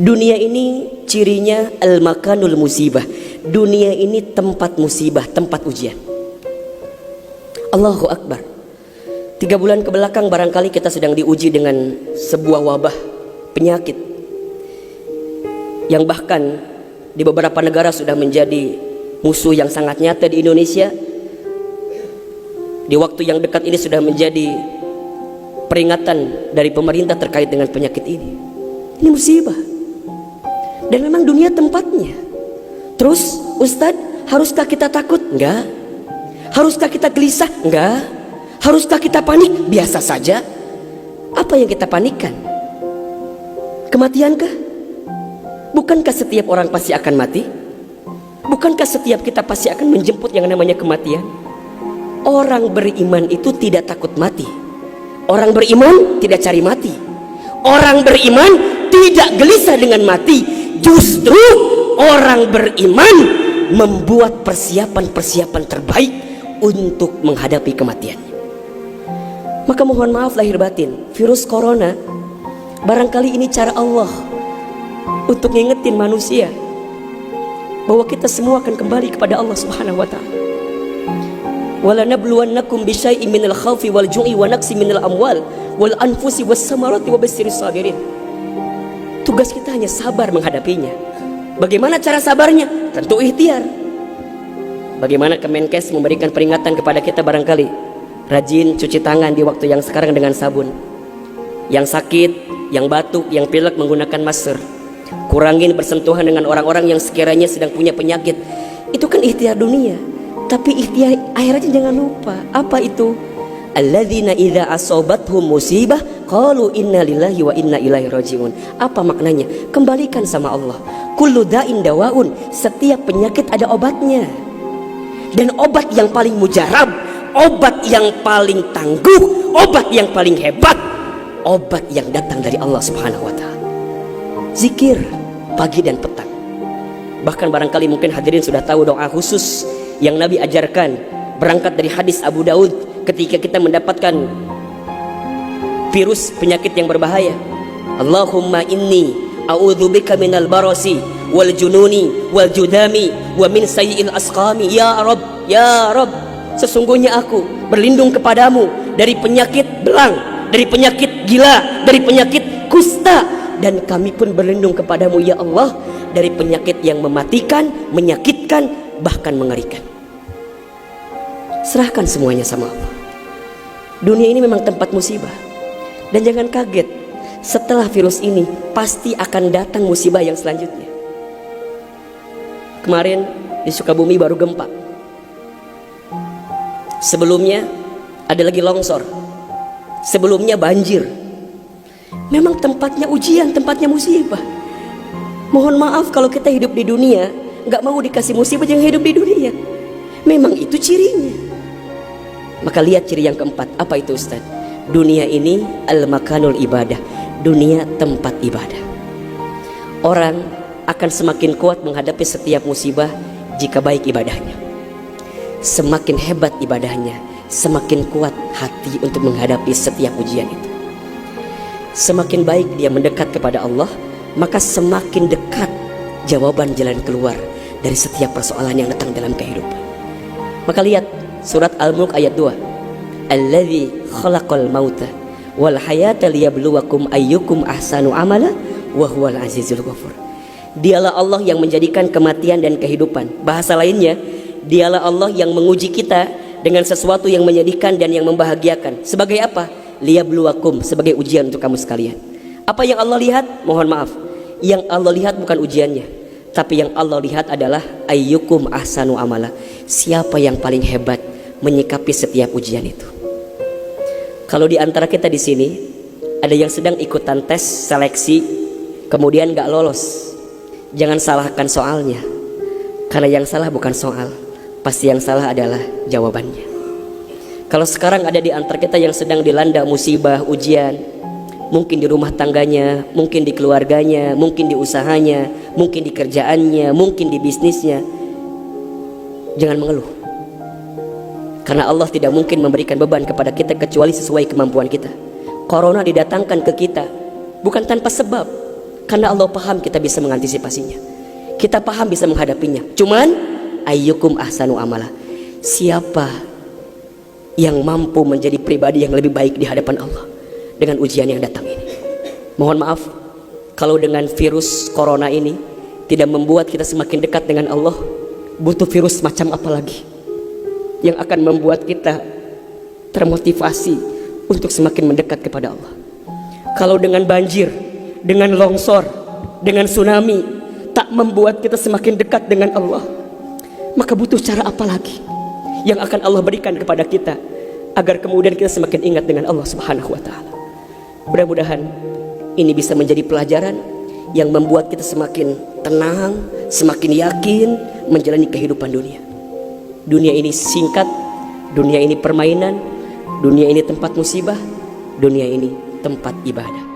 Dunia ini cirinya al-makanul musibah. Dunia ini tempat musibah, tempat ujian. Allahu Akbar. 3 bulan kebelakang barangkali kita sedang diuji dengan sebuah wabah penyakit yang bahkan di beberapa negara sudah menjadi musuh yang sangat nyata. Di Indonesia di waktu yang dekat ini sudah menjadi peringatan dari pemerintah terkait dengan penyakit ini. Ini musibah. Dan memang dunia tempatnya. Terus Ustadz, haruskah kita takut? Enggak. Haruskah kita gelisah? Enggak. Haruskah kita panik? Biasa saja. Apa yang kita panikkan? Kematiankah? Bukankah setiap orang pasti akan mati? Bukankah setiap kita pasti akan menjemput yang namanya kematian? Orang beriman itu tidak takut mati. Orang beriman tidak cari mati. Orang beriman tidak gelisah dengan mati. Justru orang beriman membuat persiapan-persiapan terbaik untuk menghadapi kematian. Maka mohon maaf lahir batin, virus corona barangkali ini cara Allah untuk ngingetin manusia bahwa kita semua akan kembali kepada Allah Subhanahu wa taala. Wala nabluwannakum bisyai'in minal khaufi wal ju'i wa naqsi minal amwal wal anfusi was samarati wa basyirus sabirin. Tugas kita hanya sabar menghadapinya. Bagaimana cara sabarnya? Tentu ikhtiar. Bagaimana Kemenkes memberikan peringatan kepada kita barangkali? Rajin cuci tangan di waktu yang sekarang dengan sabun. Yang sakit, yang batuk, yang pilek menggunakan masker. Kurangin bersentuhan dengan orang-orang yang sekiranya sedang punya penyakit. Itu kan ikhtiar dunia. Tapi ikhtiar akhiratnya jangan lupa. Apa itu? Alladzina idza asobathum musibah qalu inna lillahi wa inna ilaihi rajiun. Apa maknanya? Kembalikan sama Allah. Kullu da'in dawaun. Setiap penyakit ada obatnya. Dan obat yang paling mujarab, obat yang paling tangguh, obat yang paling hebat, obat yang datang dari Allah Subhanahu wa taala. Zikir pagi dan petang. Bahkan barangkali mungkin hadirin sudah tahu doa khusus yang Nabi ajarkan berangkat dari hadis Abu Daud ketika kita mendapatkan virus penyakit yang berbahaya. Allahumma inni a'udzubika minal barasi wal jununi wal judami wa min sayyi'il asqami. Ya Rabb, ya Rabb, sesungguhnya aku berlindung kepadamu dari penyakit belang, dari penyakit gila, dari penyakit kusta, dan kami pun berlindung kepadamu ya Allah dari penyakit yang mematikan, menyakitkan, bahkan mengerikan. Serahkan semuanya sama Allah. Dunia ini memang tempat musibah. Dan jangan kaget, setelah virus ini pasti akan datang musibah yang selanjutnya. Kemarin di Sukabumi baru gempa. Sebelumnya ada lagi longsor. Sebelumnya banjir. Memang tempatnya ujian, tempatnya musibah. Mohon maaf kalau kita hidup di dunia gak mau dikasih musibah, jangan hidup di dunia. Memang itu cirinya. Maka lihat ciri yang keempat. Apa itu Ustaz? Dunia ini al-makanul ibadah. Dunia tempat ibadah. Orang akan semakin kuat menghadapi setiap musibah jika baik ibadahnya. Semakin hebat ibadahnya, semakin kuat hati untuk menghadapi setiap ujian itu. Semakin baik dia mendekat kepada Allah, maka semakin dekat jawaban jalan keluar dari setiap persoalan yang datang dalam kehidupan. Maka lihat surat Al-Mulk ayat 2. Alladzi khalaqal mauta wal hayata liyabluwakum ayyukum ahsanu amala wa huwal azizul ghafur. Dialah Allah yang menjadikan kematian dan kehidupan. Bahasa lainnya, dialah Allah yang menguji kita dengan sesuatu yang menyedihkan dan yang membahagiakan. Sebagai apa? Liyabluwakum, sebagai ujian untuk kamu sekalian. Apa yang Allah lihat? Mohon maaf, yang Allah lihat bukan ujiannya, tapi yang Allah lihat adalah ayyukum ahsanu amala. Siapa yang paling hebat menyikapi setiap ujian itu. Kalau di antara kita di sini ada yang sedang ikutan tes seleksi kemudian gak lolos, jangan salahkan soalnya, karena yang salah bukan soal, pasti yang salah adalah jawabannya. Kalau sekarang ada di antara kita yang sedang dilanda musibah, ujian, mungkin di rumah tangganya, mungkin di keluarganya, mungkin di usahanya, mungkin di kerjaannya, mungkin di bisnisnya, jangan mengeluh. Karena Allah tidak mungkin memberikan beban kepada kita kecuali sesuai kemampuan kita. Corona didatangkan ke kita bukan tanpa sebab. Karena Allah paham kita bisa mengantisipasinya, kita paham bisa menghadapinya. Cuman ayyukum ahsanu amala, siapa yang mampu menjadi pribadi yang lebih baik di hadapan Allah dengan ujian yang datang ini. Mohon maaf kalau dengan virus corona ini tidak membuat kita semakin dekat dengan Allah, butuh virus macam apa lagi yang akan membuat kita termotivasi untuk semakin mendekat kepada Allah. Kalau dengan banjir, dengan longsor, dengan tsunami tak membuat kita semakin dekat dengan Allah, maka butuh cara apa lagi yang akan Allah berikan kepada kita agar kemudian kita semakin ingat dengan Allah Subhanahu wa Ta'ala. Mudah-mudahan ini bisa menjadi pelajaran yang membuat kita semakin tenang, semakin yakin menjalani kehidupan dunia. Dunia ini singkat, dunia ini permainan, dunia ini tempat musibah, dunia ini tempat ibadah.